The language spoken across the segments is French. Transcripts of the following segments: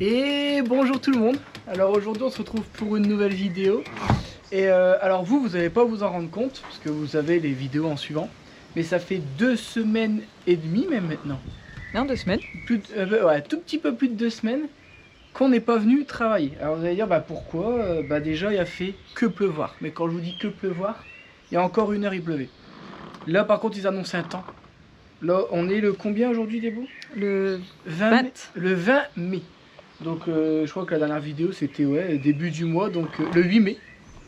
Et bonjour tout le monde. Alors aujourd'hui on se retrouve pour une nouvelle vidéo. Et alors vous n'allez pas vous en rendre compte parce que vous avez les vidéos en suivant. Mais ça fait 2 semaines et demie même maintenant. Non, 2 semaines. Ouais, tout petit peu plus de 2 semaines qu'on n'est pas venu travailler. Alors vous allez dire pourquoi déjà il a fait que pleuvoir. Mais quand je vous dis que pleuvoir, il y a encore 1 heure il pleuvait. Là par contre ils annoncent un temps. Là on est le combien aujourd'hui Débo? Le 20. Le 20 mai. Donc je crois que la dernière vidéo c'était début du mois, donc le 8 mai.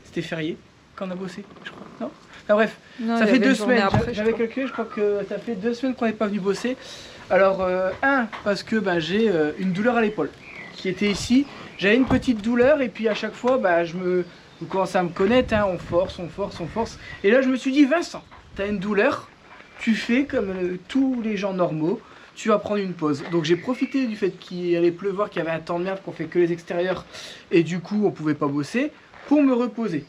C'était férié quand on a bossé, je crois. Non, enfin bref, non, ça fait 2 semaines. Après, j'avais calculé, je crois que ça fait 2 semaines qu'on n'est pas venu bosser. Alors parce que j'ai une douleur à l'épaule qui était ici. J'avais une petite douleur et puis à chaque fois vous commencez à me connaître, hein, on force. Et là je me suis dit, Vincent, t'as une douleur, tu fais comme tous les gens normaux. Tu vas prendre une pause. Donc j'ai profité du fait qu'il allait pleuvoir, qu'il y avait un temps de merde, qu'on fait que les extérieurs et du coup on pouvait pas bosser, pour me reposer.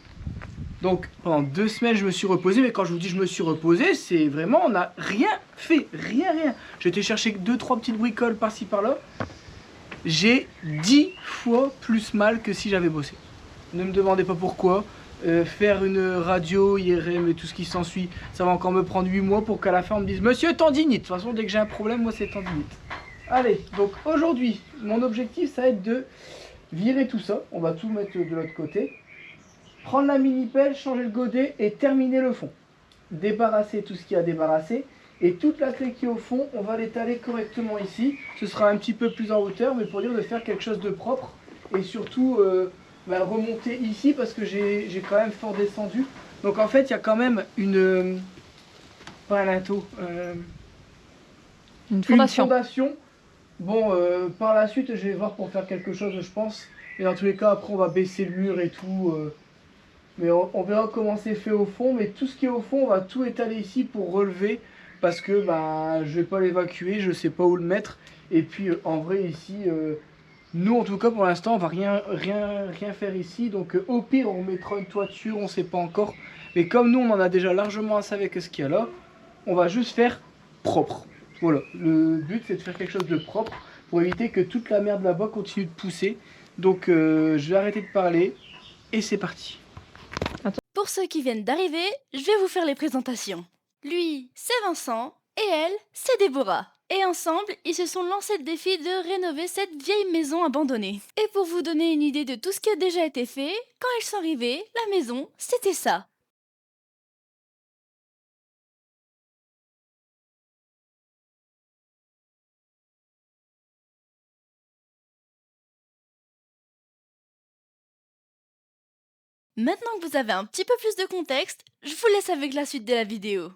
Donc pendant 2 semaines je me suis reposé, mais quand je vous dis je me suis reposé, c'est vraiment on n'a rien fait, rien. J'ai été chercher 2-3 petites bricoles par-ci par-là. J'ai 10 fois plus mal que si j'avais bossé. Ne me demandez pas pourquoi. Faire une radio, IRM et tout ce qui s'ensuit, ça va encore me prendre 8 mois pour qu'à la fin on me dise Monsieur tendinite. De toute façon dès que j'ai un problème, moi c'est tendinite. Allez, donc aujourd'hui, mon objectif ça va être de virer tout ça. On va tout mettre de l'autre côté. Prendre la mini pelle, changer le godet et terminer le fond. Débarrasser tout ce qu'il y a à débarrasser. Et toute la clé qui est au fond, on va l'étaler correctement ici. Ce sera un petit peu plus en hauteur, mais pour dire de faire quelque chose de propre. Et surtout remonter ici parce que j'ai quand même fort descendu. Donc en fait il y a quand même pas un linteau, une fondation. Bon par la suite je vais voir pour faire quelque chose je pense. Et dans tous les cas après on va baisser le mur et tout. Mais on verra comment c'est fait au fond. Mais tout ce qui est au fond on va tout étaler ici pour relever. Parce que je vais pas l'évacuer, je sais pas où le mettre. Et puis en vrai ici... nous en tout cas pour l'instant on va rien faire ici, donc au pire on mettra une toiture, on sait pas encore, mais comme nous on en a déjà largement assez avec ce qu'il y a là, on va juste faire propre. Voilà, le but c'est de faire quelque chose de propre pour éviter que toute la merde là-bas continue de pousser. Donc je vais arrêter de parler et c'est parti. Pour ceux qui viennent d'arriver, je vais vous faire les présentations. Lui c'est Vincent et elle c'est Déborah. Et ensemble, ils se sont lancés le défi de rénover cette vieille maison abandonnée. Et pour vous donner une idée de tout ce qui a déjà été fait, quand ils sont arrivés, la maison, c'était ça. Maintenant que vous avez un petit peu plus de contexte, je vous laisse avec la suite de la vidéo.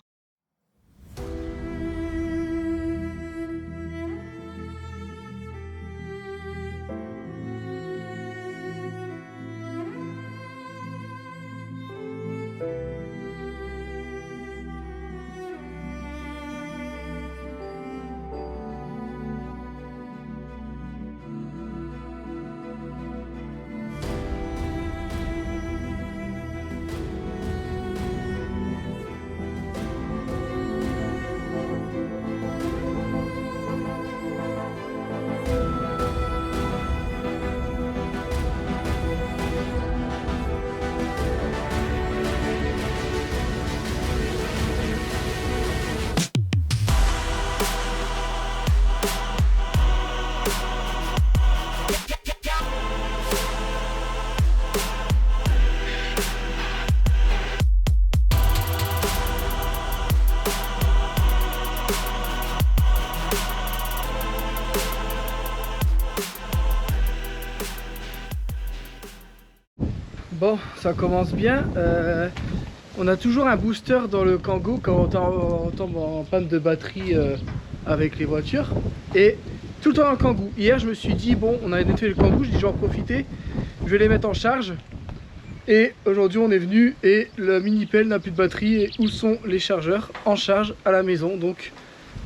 Bon, ça commence bien. On a toujours un booster dans le Kangoo quand on tombe en panne de batterie avec les voitures. Et tout le temps dans le Kangoo. Hier, je me suis dit, bon, on a nettoyé le Kangoo, je dis, je vais en profiter, je vais les mettre en charge. Et aujourd'hui, on est venu et le mini pelle n'a plus de batterie. Et où sont les chargeurs? En charge à la maison, donc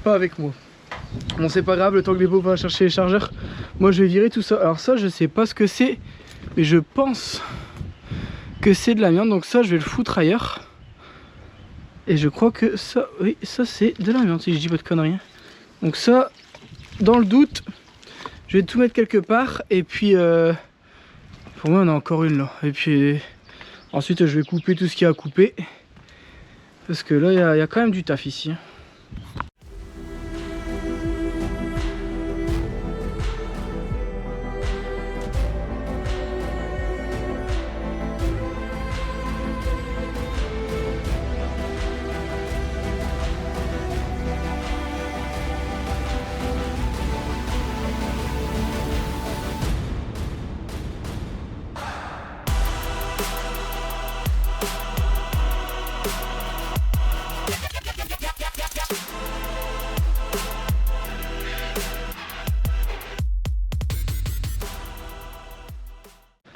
pas avec moi. Bon, c'est pas grave, le temps que les beaux va chercher les chargeurs, moi je vais virer tout ça. Alors ça, je sais pas ce que c'est, mais je pense que c'est de l'amiante, donc ça je vais le foutre ailleurs. Et je crois que ça, oui, ça c'est de l'amiante si je dis pas de conneries. Donc ça, dans le doute, Je vais tout mettre quelque part et puis pour moi on a encore une là. Et puis ensuite je vais couper tout ce qu'il y a à couper. Parce que là il y a quand même du taf ici.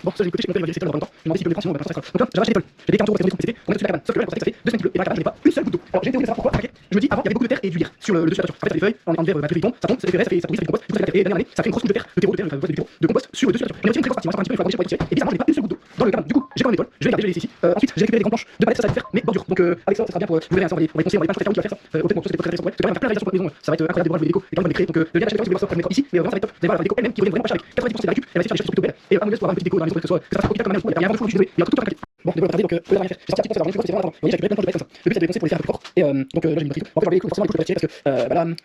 Bon, ça j'ai écouté chez mon père, il m'a dit c'est dans le temps. Je me demandais s'il pleuvait sinon on va pas faire ça. Donc là, j'avais acheté des tôles. J'ai des cartons pour PCT, on a dessus la cabane. Sauf que là, ça fait 2 semaines qu'il pleut, et dans la cabane, je n'ai pas une seule goutte d'eau. Alors j'ai été obligé de savoir pourquoi. Je me dis, avant, il y avait beaucoup de terre et d'huile sur le dessus de la toiture. En fait, ça fait des feuilles, en hiver, la pluie tombe, ça tombe, ça fait ça pourrit, ça fait du compost. Du coup, ça fait et dernière année, ça fait une grosse couche de terre, de terreau, de compost sur le dessus de la toiture. Il y a aussi une très grosse partie, il reste un petit peu, il faut la déchirer, et bizarrement, je n'ai pas une seule goutte d'eau dans le cabane. Du coup, j'ai quand même des tôles, je vais les garder, je vais les laisser ici. Ensuite, j'ai récupéré des grandes planches de palette, ça va faire mes bordures. Donc avec ça, ça sera bien pour vous verrez, on va les conseiller, on va les peindre, qui va faire ça. Peut-être bon, ça c'est pas très intéressant, c'est quand même plein de réalisations pour la maison, ça va être incroyable de voir les décos, et quand même les créer. Donc le lien d'achat, si vous voulez voir ça, vous pouvez ici, mais vraiment ça va être top. Vous allez voir la déco elle-même qui revient vraiment pas cher avec 90% de la récup, elle va essayer de faire des choses plutôt belles. Et un modèle pour avoir une petite déco dans la maison, que ce soit ça fasse comme un il y a vraiment de choses, il y a tout un paquet. Bon, de regarder donc je vais rien faire. J'ai sorti un petit peu ça va vraiment c'est vraiment attends. Vous voyez, j'ai récupéré plein de choses comme ça. Le but c'est de les poncer pour les faire un peu plus forts. Et donc là j'ai mis une petite. En fait, j'avais les clous forcément les clous je vais tirer parce que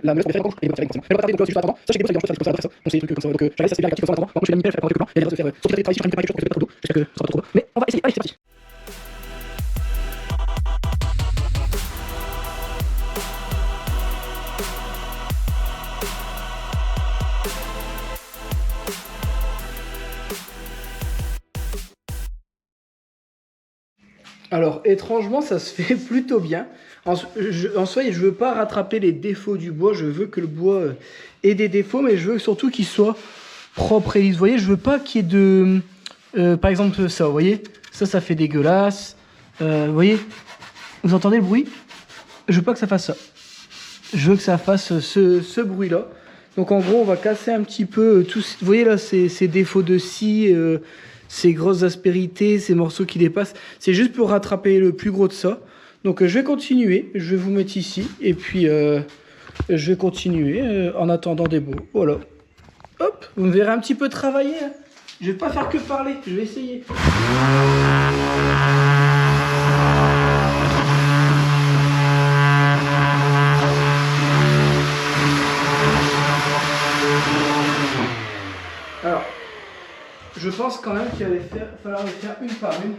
la meule on va faire encore et donc ça va forcément. Mais on va regarder donc juste attends. Ça j'ai des choses comme ça de faire ça. Donc c'est des trucs comme ça. Donc j'arrive ça c'est bien la petite comme ça. Bon, je vais la nickel faire quelques plans et les autres faire sortir des travails sur une petite chose pour que ça pas trop d'eau. J'espère que ça sera pas trop d'eau. Mais on va essayer. Allez, c'est parti. Alors étrangement ça se fait plutôt bien. En soi je veux pas rattraper les défauts du bois, je veux que le bois ait des défauts, mais je veux surtout qu'il soit propre et lisse. Vous voyez, je veux pas qu'il y ait de... par exemple ça, vous voyez, ça fait dégueulasse. Vous voyez, vous entendez le bruit? Je veux pas que ça fasse ça. Je veux que ça fasse ce bruit là. Donc en gros on va casser un petit peu tout. Vous voyez là ces défauts de scie, ces grosses aspérités, ces morceaux qui dépassent. C'est juste pour rattraper le plus gros de ça. Donc je vais continuer, je vais vous mettre ici et puis je vais continuer en attendant des bouts. Voilà. Hop, vous me verrez un petit peu travailler. Hein. Je vais pas faire que parler, je vais essayer. Alors, je pense quand même qu'il allait falloir les faire une par une.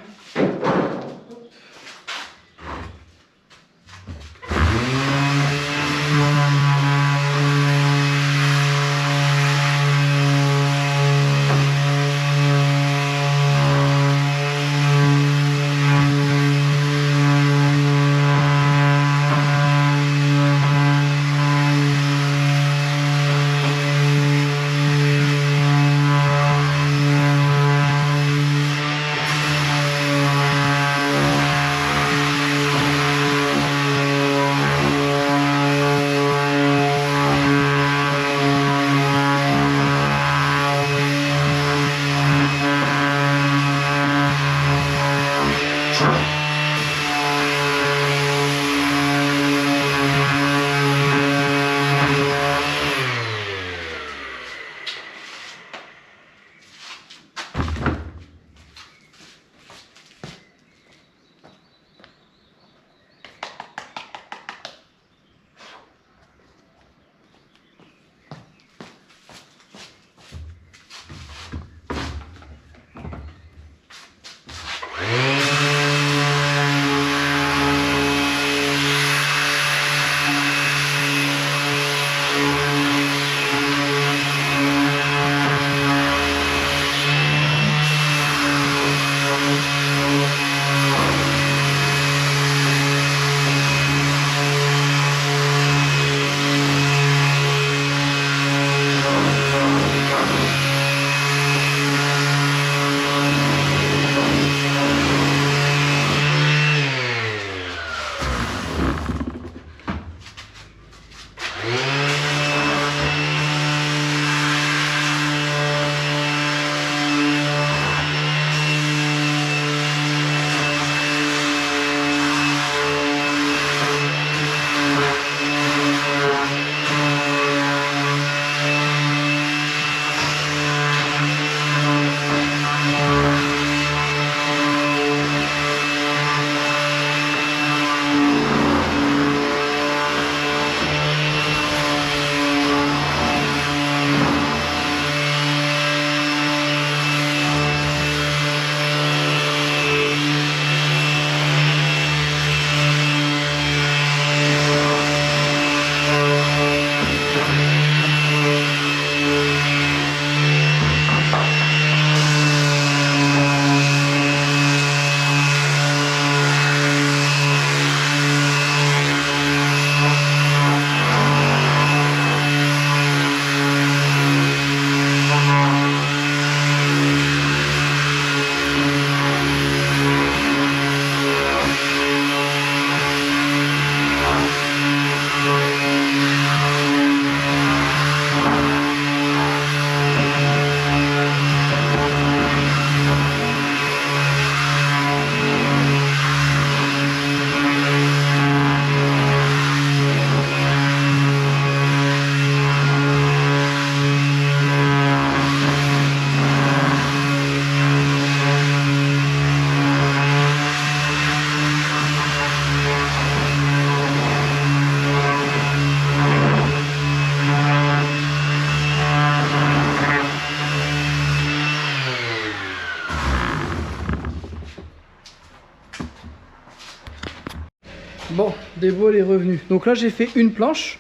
Bon, Débo elle est revenue. Donc là j'ai fait une planche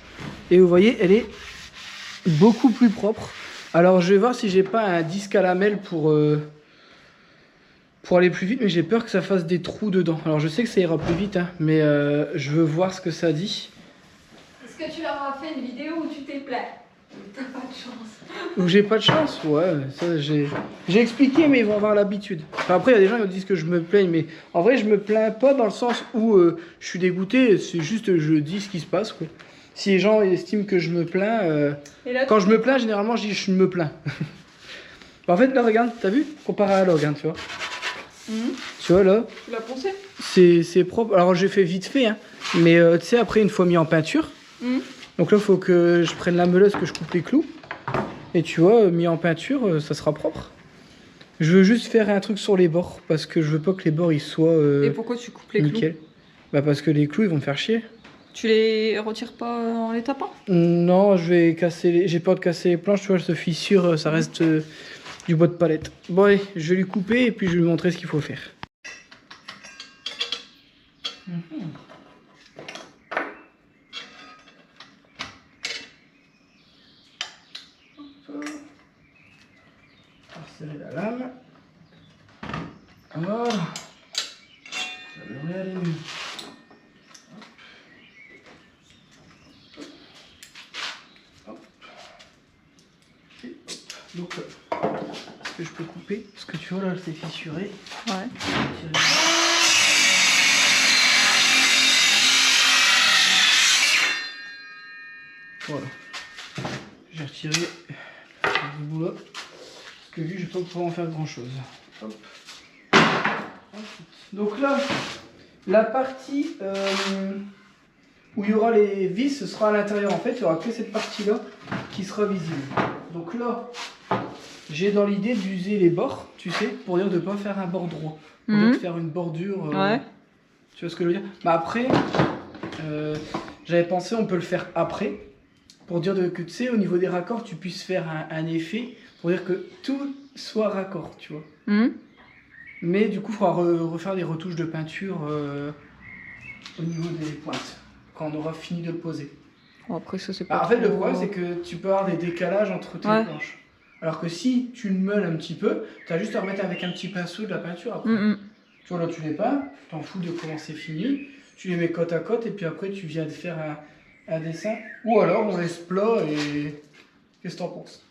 et vous voyez elle est beaucoup plus propre. Alors je vais voir si j'ai pas un disque à lamelles pour aller plus vite, mais j'ai peur que ça fasse des trous dedans. Alors je sais que ça ira plus vite, hein, mais je veux voir ce que ça dit. Est-ce que tu leur as fait une vidéo où tu t'es plaint? T'as pas de chance. Où j'ai pas de chance, ouais, ça j'ai expliqué, mais ils vont avoir l'habitude. Enfin, après il y a des gens qui me disent que je me plaigne, mais en vrai je me plains pas dans le sens où je suis dégoûté, c'est juste je dis ce qui se passe, quoi. Si les gens estiment que je me plains, Et là, quand je me plains généralement je dis je me plains. En fait là regarde, t'as vu? Comparé à là, regarde, tu vois. Tu vois là, tu l'as poncé? c'est propre. Alors j'ai fait vite fait, hein, mais tu sais après une fois mis en peinture, donc là il faut que je prenne la meuleuse, que je coupe les clous. Et tu vois, mis en peinture, ça sera propre. Je veux juste faire un truc sur les bords, parce que je veux pas que les bords ils soient Et pourquoi tu coupes les clous? nickel. Bah parce que les clous ils vont me faire chier. Tu les retires pas en les tapant? Non, je vais casser j'ai peur de casser les planches, tu vois, je te fissure, ça reste du bois de palette. Bon allez, je vais lui couper et puis je vais lui montrer ce qu'il faut faire. Serrer la lame. Voilà. Ça devrait aller mieux. Hop. Et hop. Donc, est-ce que je peux couper? Parce que tu vois là, c'est fissuré. Ouais. Voilà. J'ai retiré ce bout là. Parce que vu que je vais pas pouvoir en faire grand chose. Hop. Donc là, la partie où il y aura les vis, ce sera à l'intérieur. En fait, il n'y aura que cette partie-là qui sera visible. Donc là, j'ai dans l'idée d'user les bords, tu sais, pour dire de ne pas faire un bord droit. Pour dire de faire une bordure. Ouais. Tu vois ce que je veux dire? Bah après, j'avais pensé, on peut le faire après. Pour dire que, tu sais, au niveau des raccords, tu puisses faire un effet. Pour dire que tout soit raccord, tu vois. Mais du coup, il faudra refaire des retouches de peinture au niveau des pointes, quand on aura fini de le poser. Bon, après, ça, c'est pas. En fait, le problème, c'est que tu peux avoir des décalages entre tes planches. Alors que si tu le meules un petit peu, tu as juste à remettre avec un petit pinceau de la peinture après. Tu vois, là, tu les peins, tu t'en fous de comment c'est fini, tu les mets côte à côte, et puis après, tu viens de faire un dessin. Ou alors, on laisse plat et. Qu'est-ce que t'en penses?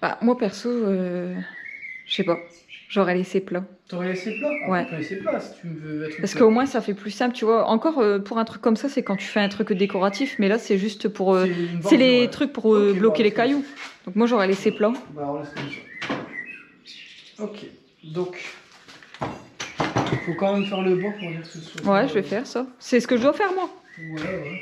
Bah, moi, perso, je sais pas. J'aurais laissé plat. T'aurais laissé plat? Ouais. Tu peux laisser plat si tu veux être. Parce qu'au moins, ça fait plus simple, tu vois. Encore, pour un truc comme ça, c'est quand tu fais un truc décoratif, mais là, c'est juste pour. C'est les trucs pour bloquer les cailloux. Donc, moi, j'aurais laissé plat. Bah, on laisse comme ça. Ok. Donc. Il faut quand même faire le bord pour dire que ce soit. Ouais, je vais faire ça. C'est ce que je dois faire, moi. Ouais.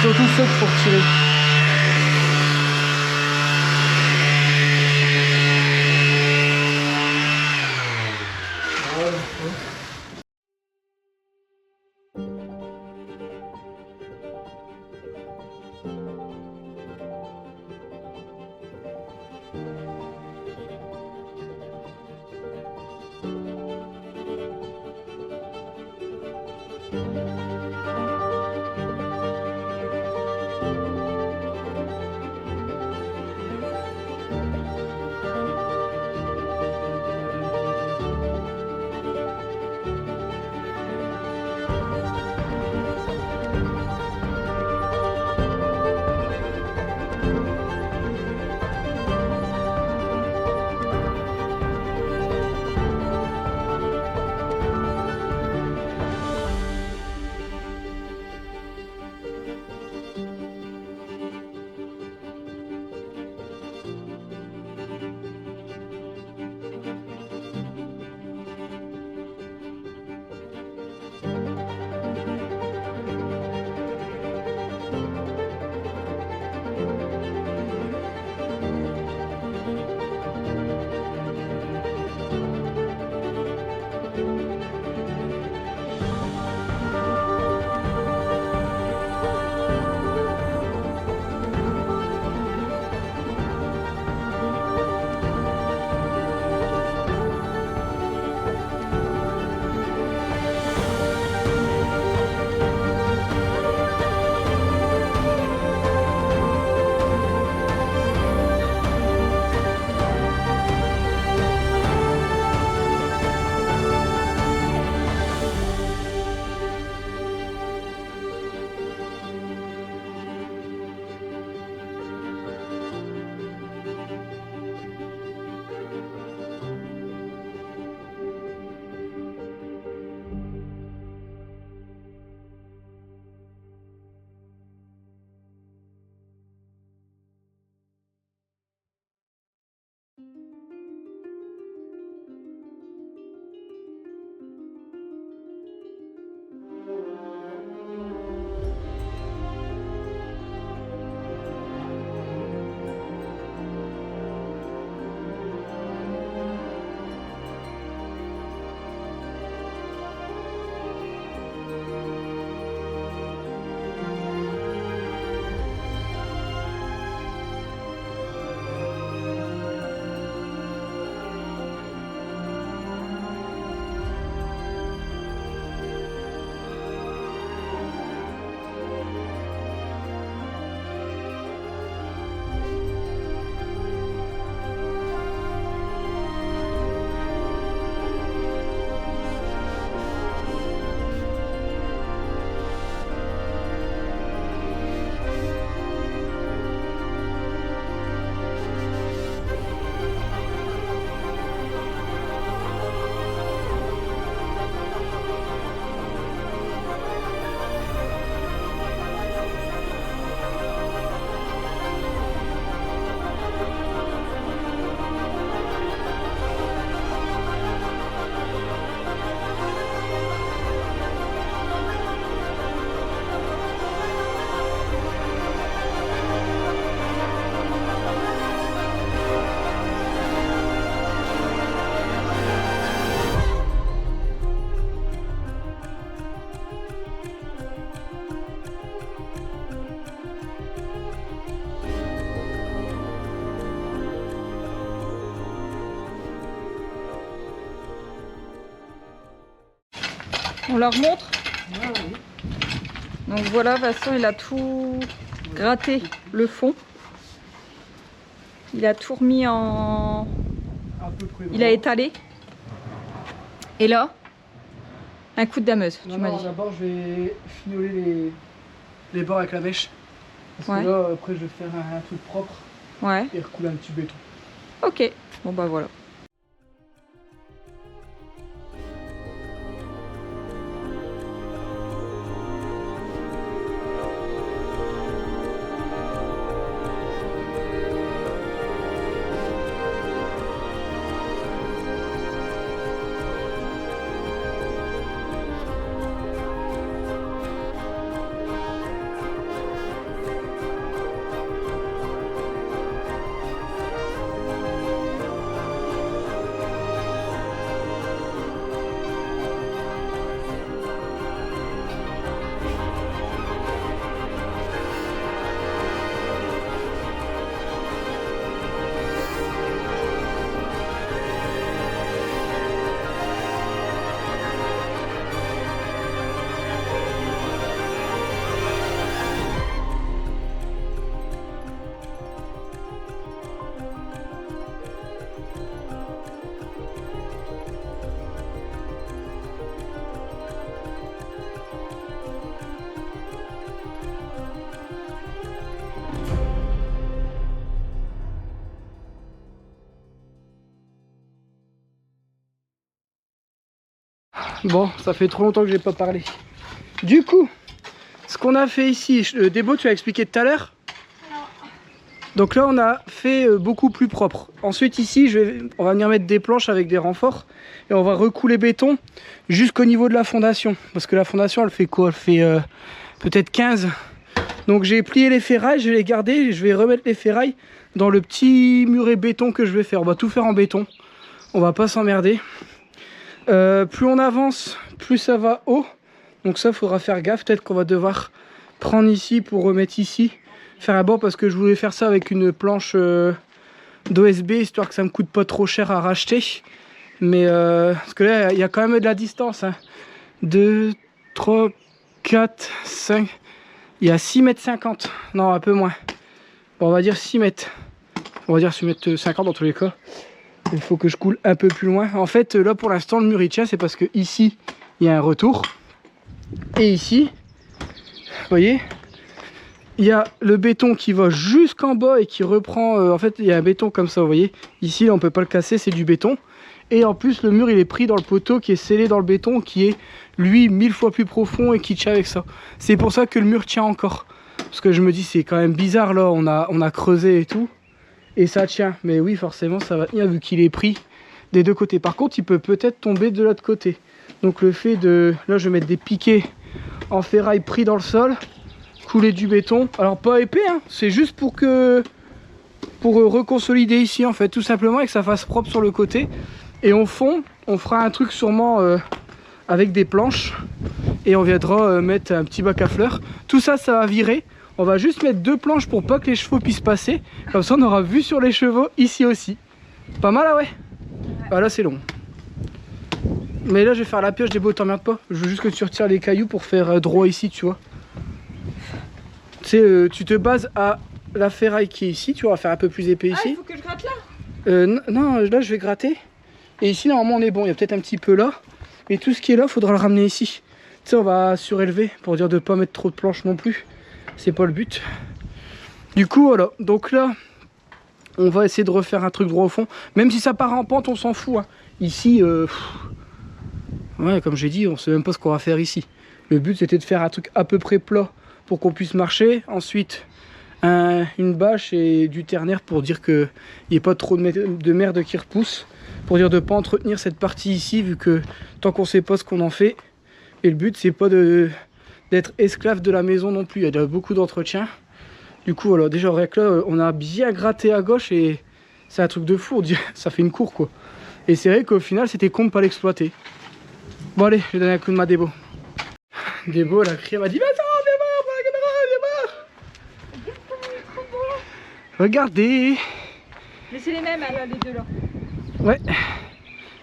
Surtout ceux pour tirer. On leur montre. Ah, oui. Donc voilà, Vincent, il a tout gratté le fond. Il a tout remis en... À peu près. Il a étalé. Et là, un coup de dameuse, Non, tu m'as non, dit. d'abord je vais fignoler les bords avec la mèche. Parce Ouais. que là, après, je vais faire un truc propre Ouais, et recouler un petit béton. ok. Bon bah voilà. Bon, ça fait trop longtemps que j'ai pas parlé. Du coup, ce qu'on a fait ici, Débo, tu as expliqué tout à l'heure. Donc là, on a fait beaucoup plus propre. Ensuite, ici, on va venir mettre des planches avec des renforts et on va recouler béton jusqu'au niveau de la fondation. Parce que la fondation, elle fait quoi? Elle fait peut-être 15. Donc j'ai plié les ferrailles, je vais les garder et je vais remettre les ferrailles dans le petit muret béton que je vais faire. On va tout faire en béton. On va pas s'emmerder. Plus on avance, plus ça va haut. Donc ça, faudra faire gaffe. Peut-être qu'on va devoir prendre ici pour remettre ici. Faire un bord parce que je voulais faire ça avec une planche d'OSB, histoire que ça me coûte pas trop cher à racheter. Mais parce que là, il y a quand même de la distance. Hein. 2, 3, 4, 5... Il y a 6,50 m. Non, un peu moins. Bon, on va dire 6 mètres. On va dire 6,50 m dans tous les cas. Il faut que je coule un peu plus loin. En fait, là pour l'instant, le mur il tient, c'est parce que ici, il y a un retour. Et ici, vous voyez, il y a le béton qui va jusqu'en bas et qui reprend. En fait, il y a un béton comme ça, vous voyez. Ici, là, on peut pas le casser, c'est du béton. Et en plus, le mur il est pris dans le poteau qui est scellé dans le béton, qui est lui 1000 fois plus profond et qui tient avec ça. C'est pour ça que le mur tient encore. Parce que je me dis, c'est quand même bizarre là, on a creusé et tout. Et ça tient. Mais oui, forcément, ça va tenir vu qu'il est pris des deux côtés. Par contre, il peut peut-être tomber de l'autre côté. Donc le fait de... Là, je vais mettre des piquets en ferraille pris dans le sol. Couler du béton. Alors pas épais, hein. C'est juste pour reconsolider ici en fait. Tout simplement et que ça fasse propre sur le côté. Et au fond, on fera un truc sûrement avec des planches. Et on viendra mettre un petit bac à fleurs. Tout ça, ça va virer. On va juste mettre 2 planches pour pas que les chevaux puissent passer. Comme ça, on aura vue sur les chevaux ici aussi. Pas mal, ah ouais. Ah là, c'est long. Mais là, je vais faire la pioche des beaux, t'emmerdes pas. Je veux juste que tu retires les cailloux pour faire droit ici, tu vois. Tu sais, tu te bases à la ferraille qui est ici. Tu vas faire un peu plus épais ici. Ah, il faut que je gratte là? Non, là, je vais gratter. Et ici, normalement, on est bon. Il y a peut-être un petit peu là. Et tout ce qui est là, faudra le ramener ici. Tu sais, on va surélever pour dire de pas mettre trop de planches non plus. C'est pas le but. Du coup, voilà. Donc là, on va essayer de refaire un truc droit au fond. Même si ça part en pente, on s'en fout. Hein. Ici, ouais, comme j'ai dit, on sait même pas ce qu'on va faire ici. Le but, c'était de faire un truc à peu près plat pour qu'on puisse marcher. Ensuite, une bâche et du ternaire pour dire qu'il n'y ait pas trop de merde qui repousse. Pour dire de ne pas entretenir cette partie ici, vu que tant qu'on sait pas ce qu'on en fait. Et le but, c'est pas d'être esclave de la maison non plus. Il y a beaucoup d'entretien. Du coup, voilà, déjà, avec là, on a bien gratté à gauche et c'est un truc de fou. On dirait, ça fait une cour, quoi. Et c'est vrai qu'au final, c'était con de pas l'exploiter. Bon, allez, je vais donner un coup de main à Débo. Débo, elle a crié, elle m'a dit, attends, viens voir. Regardez. Mais c'est les mêmes, les deux là. Ouais.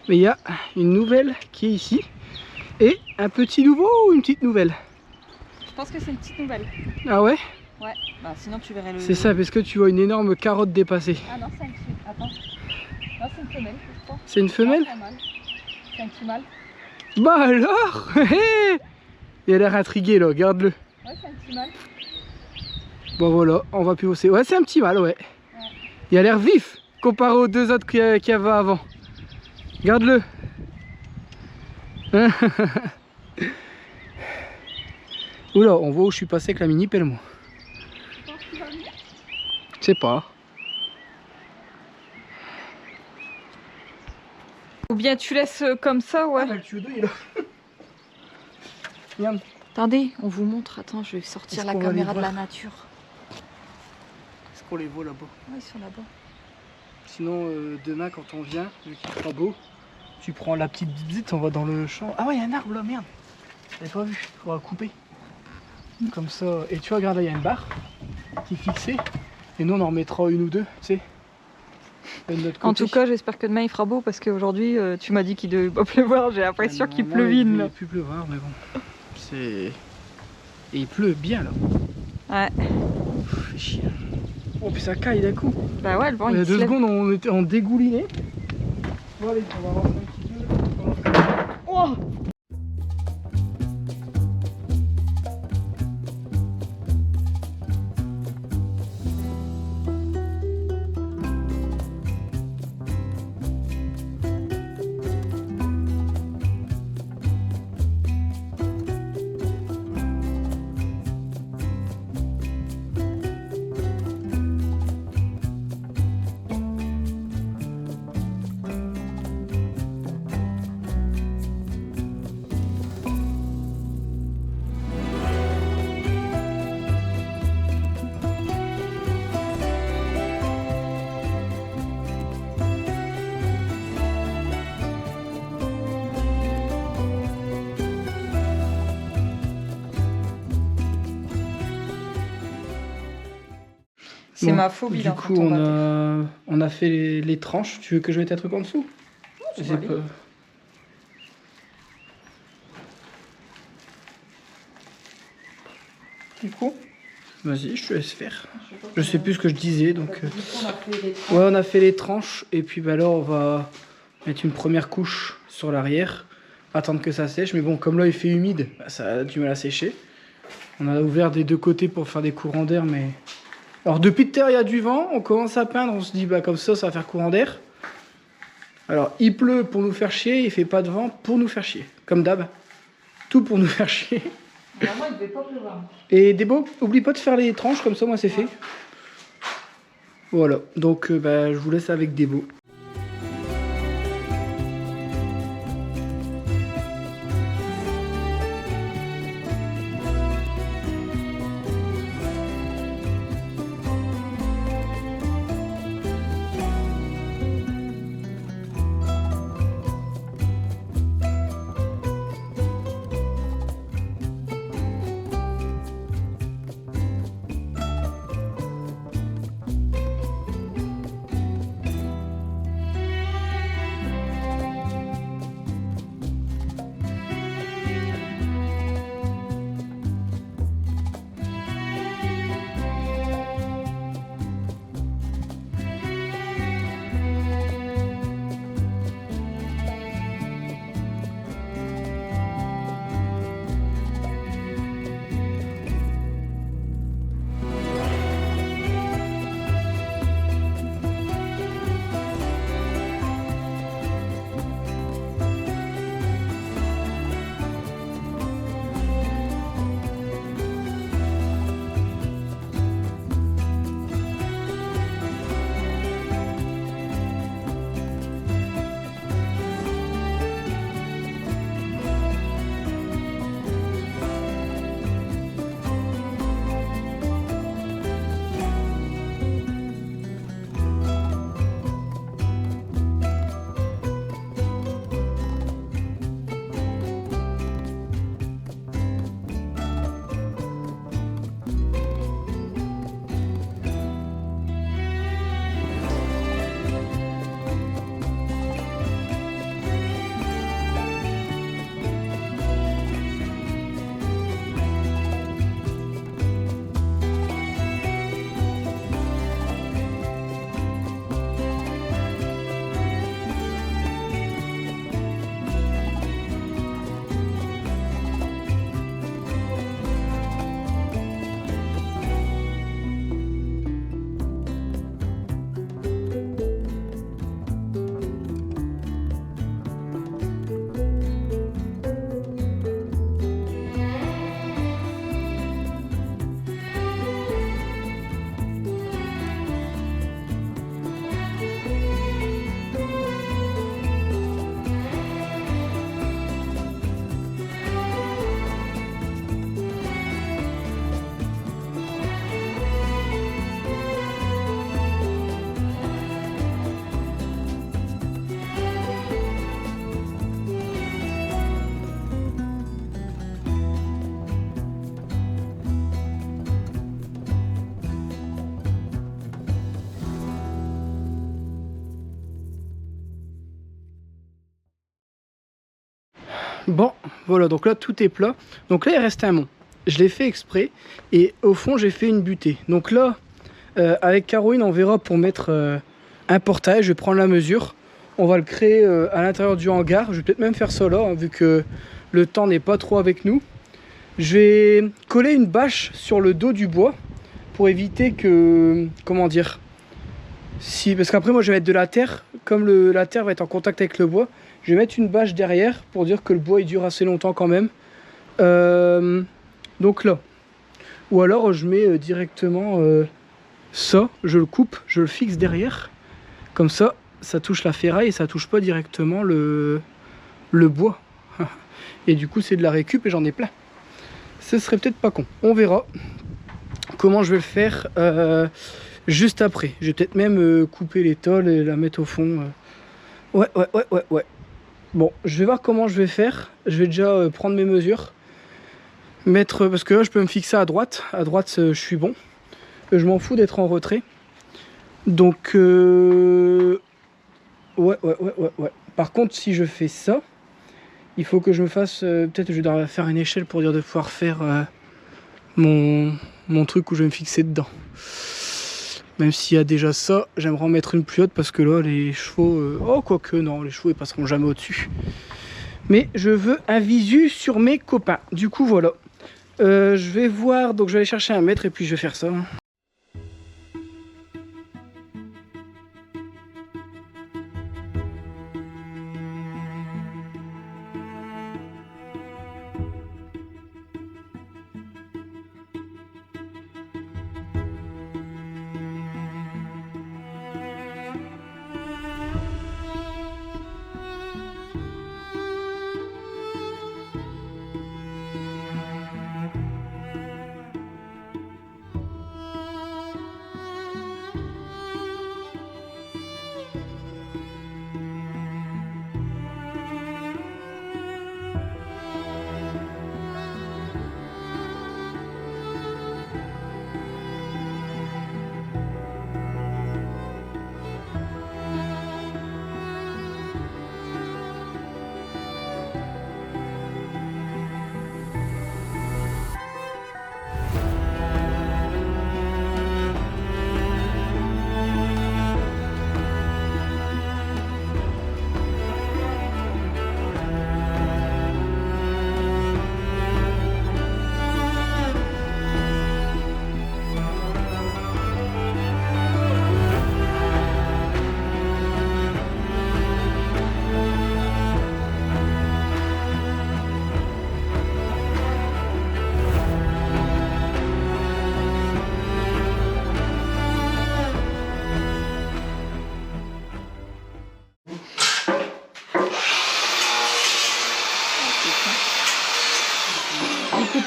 Mais il y a une nouvelle qui est ici. Et un petit nouveau ou une petite nouvelle? Je pense que c'est une petite nouvelle. Ah ouais? Ouais, bah sinon tu verrais le... C'est ça, parce que tu vois une énorme carotte dépassée. Ah non, c'est un petit... Attends. Non, c'est une femelle, je crois. C'est une femelle? C'est un petit mâle. Bah alors. Il a l'air intrigué là, regarde-le. Ouais, c'est un petit mâle. Bon voilà, on va pivosser. Ouais, c'est un petit mâle, ouais. Il a l'air vif comparé aux deux autres qu'il y avait avant. Regarde-le. Oula, on voit où je suis passé avec la mini pelle, moi. Je sais pas. Ou bien tu laisses comme ça, ouais. Ah, le tuyau d'eau, il est là. Regarde. Attendez, on vous montre. Attends, je vais sortir Est-ce la qu'on va caméra les de la voir? nature. Est-ce qu'on les voit là-bas? Ouais, ils sont là-bas. Sinon, demain, quand on vient, vu qu'il fera beau, tu prends la petite visite, on va dans le champ. Ah ouais, il y a un arbre là, merde. J'avais pas vu, on va couper. Comme ça. Et tu vois, regarde là, il y a une barre qui est fixée. Et nous, on en remettra une ou deux, tu sais. De notre En côté. tout cas, j'espère que demain il fera beau parce qu'aujourd'hui, tu m'as dit qu'il devait pas pleuvoir. J'ai l'impression qu'il Normalement, pleuvine il là. devait plus pleuvoir, mais bon. C'est. Et il pleut bien là. Ouais. Pff, fait chier. Oh, puis ça caille d'un coup. Bah ouais, le vent Il y a il se 2 lève. secondes, on était en dégouliné. Bon, allez, on va avancer un petit peu. Oh! C'est Bon, ma phobie du là. coup, quand on va- on a fait les tranches. Tu veux que je mette un truc en dessous? c'est J'ai pas pas- Du coup, Vas-y, je te laisse faire. Je sais plus ce que je disais, donc. du coup, on a fait les Ouais, on a fait les tranches et puis bah là on va mettre une première couche sur l'arrière, attendre que ça sèche. Mais bon, comme là il fait humide, bah, ça a du mal à sécher. On a ouvert des deux côtés pour faire des courants d'air, mais alors depuis tout à l'heure il y a du vent, on commence à peindre, on se dit bah comme ça va faire courant d'air. Alors il pleut pour nous faire chier, il fait pas de vent pour nous faire chier, comme d'hab. Tout pour nous faire chier. Normalement, il devait pas pleuvoir. Et Débo, oublie pas de faire les tranches, comme ça moi c'est fait. Voilà, donc bah, je vous laisse avec Débo. Bon, voilà, donc là tout est plat. Donc là il reste un mont. Je l'ai fait exprès et au fond j'ai fait une butée. Donc là, avec Caroline on verra pour mettre un portail. Je vais prendre la mesure. On va le créer à l'intérieur du hangar. Je vais peut-être même faire ça là, hein, vu que le temps n'est pas trop avec nous. Je vais coller une bâche sur le dos du bois pour éviter que, comment dire, parce qu'après moi je vais mettre de la terre, comme la terre va être en contact avec le bois, je vais mettre une bâche derrière pour dire que le bois il dure assez longtemps quand même. Donc là, ou alors je mets directement ça, je le coupe, je le fixe derrière, comme ça, ça touche la ferraille et ça touche pas directement le bois. Et du coup c'est de la récup et j'en ai plein. Ce serait peut-être pas con, on verra comment je vais le faire juste après. Je vais peut-être même couper les tôles et la mettre au fond. Ouais. Bon, je vais voir comment je vais faire. Je vais déjà prendre mes mesures. Parce que là, je peux me fixer à droite. À droite, je suis bon. Je m'en fous d'être en retrait. Donc, ouais. Par contre, si je fais ça, il faut que je me fasse... peut-être que je dois faire une échelle pour dire de pouvoir faire mon truc où je vais me fixer dedans. Même s'il y a déjà ça, j'aimerais en mettre une plus haute parce que là, les chevaux... oh, quoique, non, les chevaux, ils passeront jamais au-dessus. Mais je veux un visu sur mes copains. Du coup, voilà. Je vais voir, donc je vais aller chercher un mètre et puis je vais faire ça.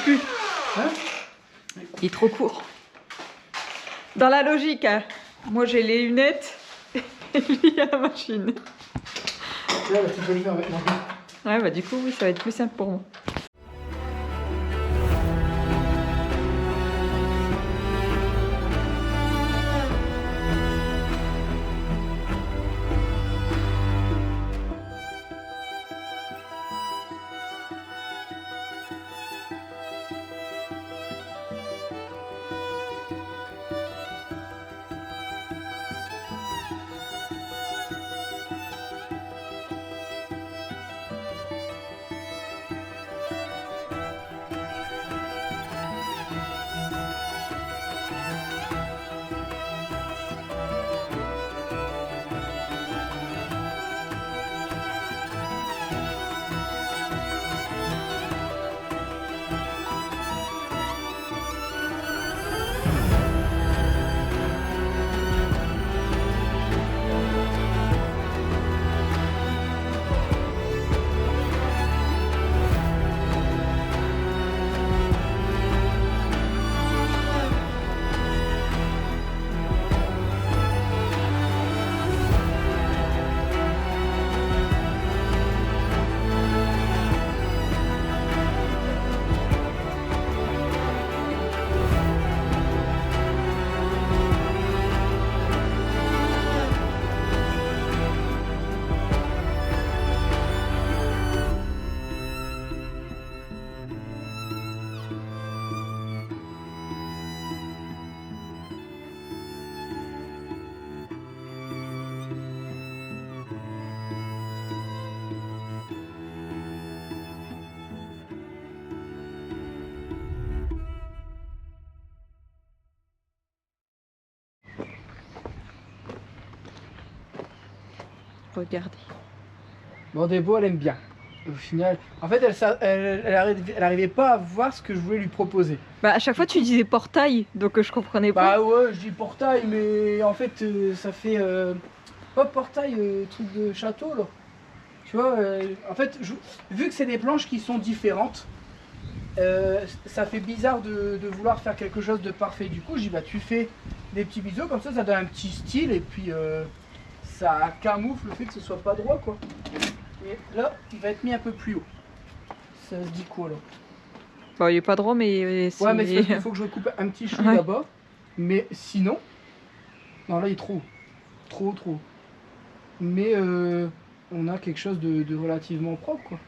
Plus. Hein? Il est trop court. Dans la logique, hein. Moi j'ai les lunettes et lui a la machine. Là, tu peux le faire maintenant. Ouais, bah du coup, oui, ça va être plus simple pour moi. regarder. Bon, Débo, elle aime bien. Au final, en fait, elle arrivait pas à voir ce que je voulais lui proposer. Bah à chaque fois tu disais portail, donc je comprenais pas. Bah ouais, je dis portail, mais en fait, ça fait pas portail, truc de château là. Tu vois, en fait, vu que c'est des planches qui sont différentes, ça fait bizarre de vouloir faire quelque chose de parfait. Du coup, je dis bah tu fais des petits biseaux comme ça donne un petit style et puis ça camoufle le fait que ce soit pas droit quoi. Et là, il va être mis un peu plus haut. Ça se dit quoi là? Bon, il est pas droit, mais c'est... Ouais, mais c'est parce qu'il faut que je recoupe un petit chou Ouais. là-bas. Mais sinon, non là il est trop haut. Trop haut. Mais on a quelque chose de relativement propre quoi.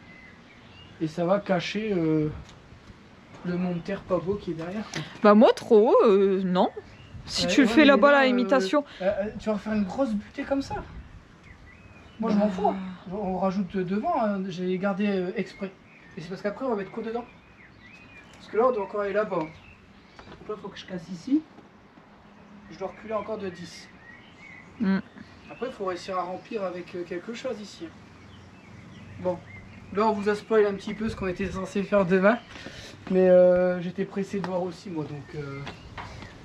Et ça va cacher le monde terre pas beau qui est derrière quoi. Bah moi trop haut, non. Si tu le fais mais là-bas là, la imitation. tu vas faire une grosse butée comme ça. Moi je m'en fous. Hein. On rajoute devant, hein. J'ai gardé exprès. Et c'est parce qu'après on va mettre quoi dedans? Parce que là on doit encore aller là-bas. Donc là il faut que je casse ici. Je dois reculer encore de 10. Après il faut réussir à remplir avec quelque chose ici. Bon, là on vous a spoil un petit peu ce qu'on était censé faire demain. Mais j'étais pressé de voir aussi moi donc...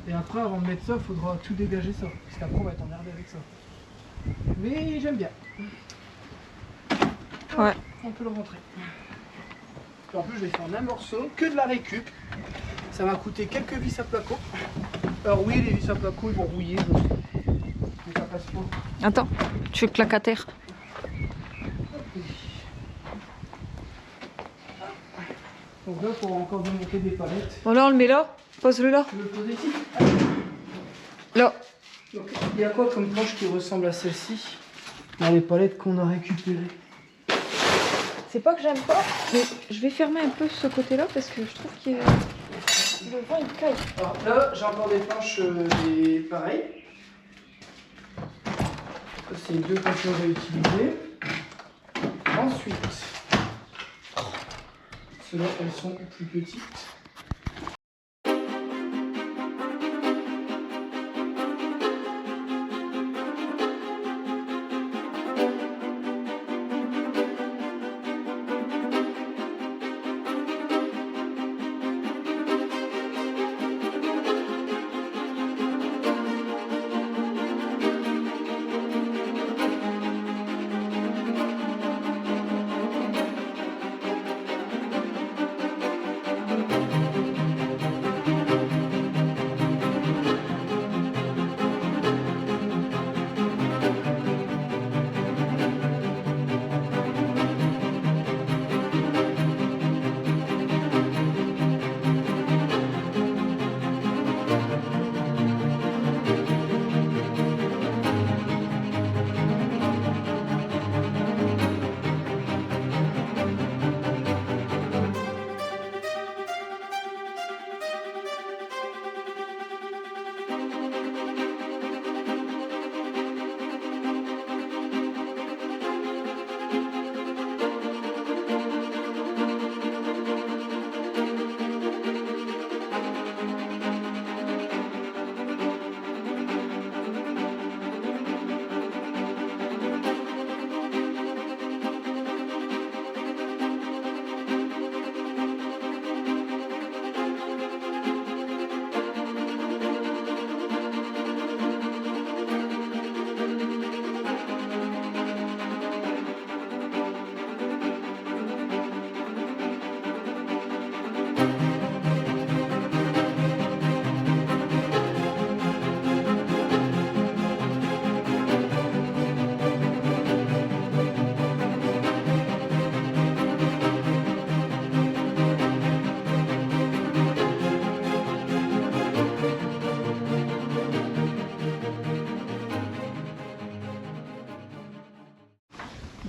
Et après avant de mettre ça, il faudra tout dégager ça. Parce qu'après on va être emmerdé avec ça. Mais j'aime bien. Ouais. On peut le rentrer. Puis en plus je vais faire un morceau, que de la récup. Ça m'a coûté quelques vis à placo. Alors oui, les vis à placo ils vont rouiller, je sais. Mais ça passe pas. Attends, tu veux claque à terre. Donc là, il faudra encore démonter des palettes. Bon là on le met là, pose-le là. Tu veux le poser ici? Là. Donc, il y a quoi comme planche qui ressemble à celle-ci dans les palettes qu'on a récupérées? C'est pas que j'aime pas, mais je vais fermer un peu ce côté-là parce que je trouve que le vent il caille. Alors là, j'ai encore des planches pareilles. Ça, c'est les deux qu'on peut réutiliser. Ensuite, celles-là, elles sont plus petites.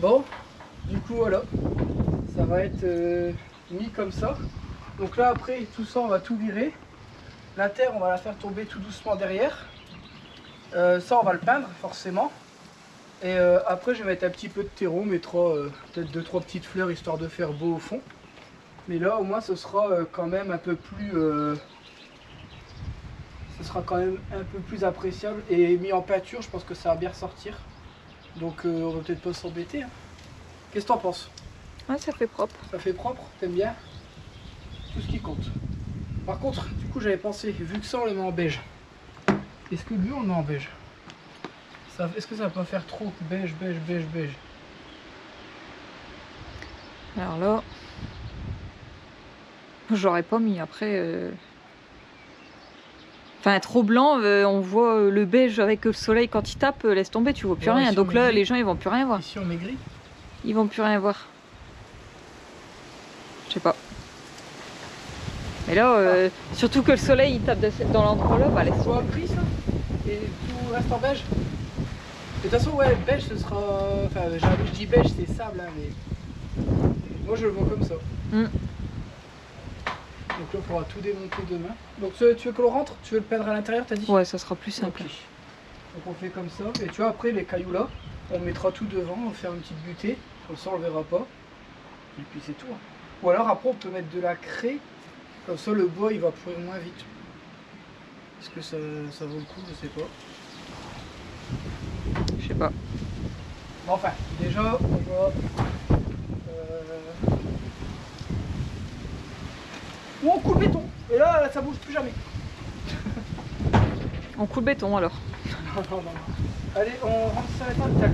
Bon, du coup voilà, ça va être mis comme ça. Donc là après tout ça on va tout virer. La terre on va la faire tomber tout doucement derrière. Ça on va le peindre forcément. Et après je vais mettre un petit peu de terreau, on mettra peut-être 2-3 petites fleurs histoire de faire beau au fond. Mais là au moins ce sera quand même un peu plus... ce sera quand même un peu plus appréciable. Et mis en peinture je pense que ça va bien ressortir. Donc on va peut-être pas s'embêter. Hein. Qu'est-ce que t'en penses? Ouais, ça fait propre. Ça fait propre, t'aimes bien? Tout ce qui compte. Par contre, du coup j'avais pensé, vu que ça on le met en beige, est-ce que lui on le met en beige? Est-ce que ça va pas faire trop beige, beige, beige, beige? Alors là, j'aurais pas mis. Après, enfin trop blanc, on voit le beige avec le soleil quand il tape, laisse tomber, tu vois plus Ouais, rien. si Donc on là, met les gens ils vont plus rien voir. Ici on met gris. Ils vont plus rien voir. Je sais pas. Mais là, surtout que le soleil il tape dans l'endroit là, bah laisse Soit tomber. gris ça? Et tout reste en beige? De toute façon, ouais, beige ce sera. Enfin, je dis beige, c'est sable, hein, mais. Moi je le vois comme ça. Mm. Donc là, on pourra tout démonter demain. Donc tu veux que l'on rentre? Tu veux le peindre à l'intérieur, t'as dit? Ouais, ça sera plus simple. Ok. Donc on fait comme ça. Et tu vois, après les cailloux là, on mettra tout devant, on va faire une petite butée. Comme ça, on le verra pas. Et puis c'est tout. Hein. Ou alors après, on peut mettre de la craie. Comme ça, le bois il va pourrir moins vite. Est-ce que ça vaut le coup? Je sais pas. Je sais pas. Bon, enfin, déjà, on va. Ou on coupe le béton. Et là, ça bouge plus jamais. On coule le béton alors. Non, non, non. Allez, on rentre ça à la table.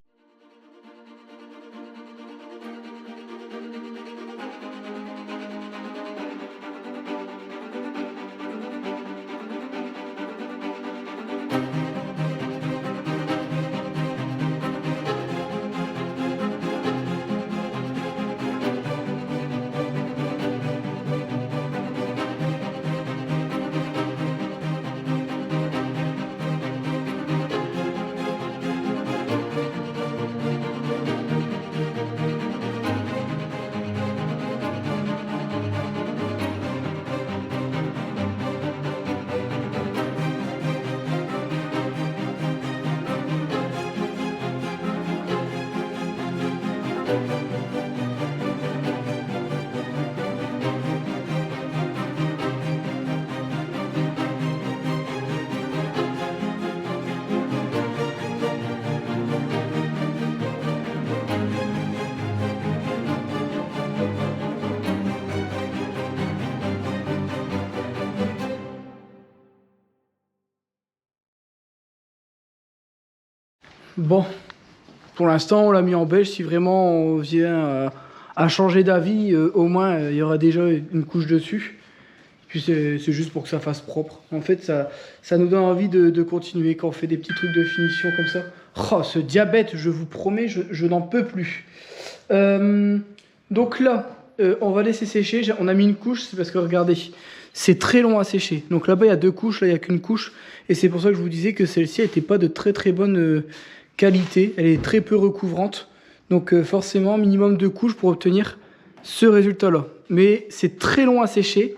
Bon, pour l'instant on l'a mis en beige. Si vraiment on vient à changer d'avis, au moins il y aura déjà une couche dessus. Puis c'est juste pour que ça fasse propre. En fait ça nous donne envie de continuer quand on fait des petits trucs de finition comme ça. Oh, ce diabète, je vous promets, je n'en peux plus. Donc là, on va laisser sécher. On a mis une couche, c'est parce que regardez, c'est très long à sécher. Donc là-bas il y a deux couches, là il n'y a qu'une couche. Et c'est pour ça que je vous disais que celle-ci n'était pas de très très bonne qualité. Elle est très peu recouvrante. Donc forcément, minimum 2 couches pour obtenir ce résultat-là. Mais c'est très long à sécher.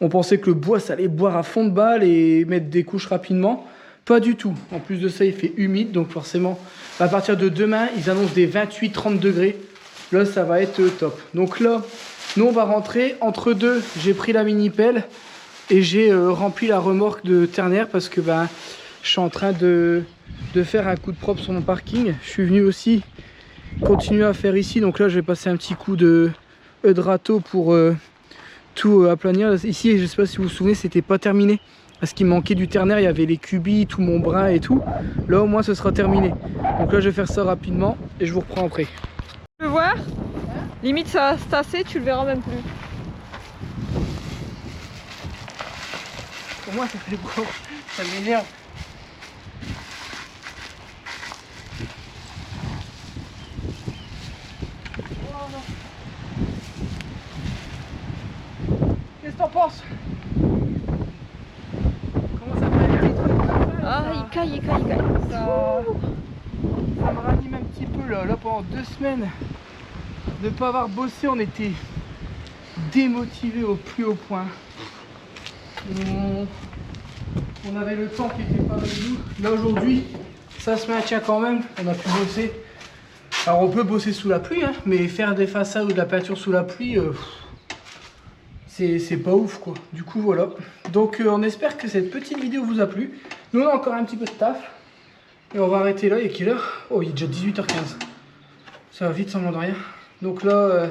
On pensait que le bois, ça allait boire à fond de balle et mettre des couches rapidement. Pas du tout. En plus de ça, il fait humide. Donc forcément, à partir de demain, ils annoncent des 28-30 degrés. Là, ça va être top. Donc là, nous, on va rentrer. Entre deux, j'ai pris la mini-pelle et j'ai rempli la remorque de ternaire parce que je suis en train de faire un coup de propre sur mon parking. Je suis venu aussi continuer à faire ici. Donc là, je vais passer un petit coup de râteau pour tout aplanir. Ici, je ne sais pas si vous vous souvenez, c'était pas terminé. Parce qu'il manquait du ternaire, il y avait les cubis, tout mon brin et tout. Là, au moins, ce sera terminé. Donc là, je vais faire ça rapidement et je vous reprends après. Tu peux voir? Limite, ça va se tasser, tu le verras même plus. Pour moi, ça fait beau. Ça m'énerve. Qu'est-ce que t'en penses? Comment ça fait un petit truc comme ça? Ah, il caille. Ça me ranime un petit peu là. Là, pendant 2 semaines de ne pas avoir bossé, on était démotivés au plus haut point. On avait le temps qui était pas avec nous. Là aujourd'hui, ça se maintient quand même. On a pu bosser. Alors on peut bosser sous la pluie, hein, mais faire des façades ou de la peinture sous la pluie, c'est pas ouf quoi. Du coup voilà. Donc on espère que cette petite vidéo vous a plu. Nous on a encore un petit peu de taf. Et on va arrêter là. Il est quelle heure? Oh, il est déjà 18h15. Ça va vite sans de rien. Donc là,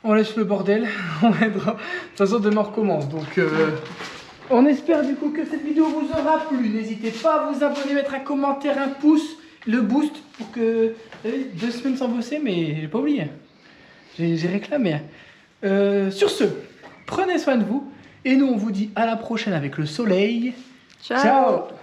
on laisse le bordel. On aidera. De toute façon, demain on recommence. Donc, on espère du coup que cette vidéo vous aura plu. N'hésitez pas à vous abonner, mettre un commentaire, un pouce, le boost pour que... 2 semaines sans bosser, mais j'ai pas oublié. J'ai réclamé. Sur ce, prenez soin de vous. Et nous, on vous dit à la prochaine avec le soleil. Ciao. Ciao.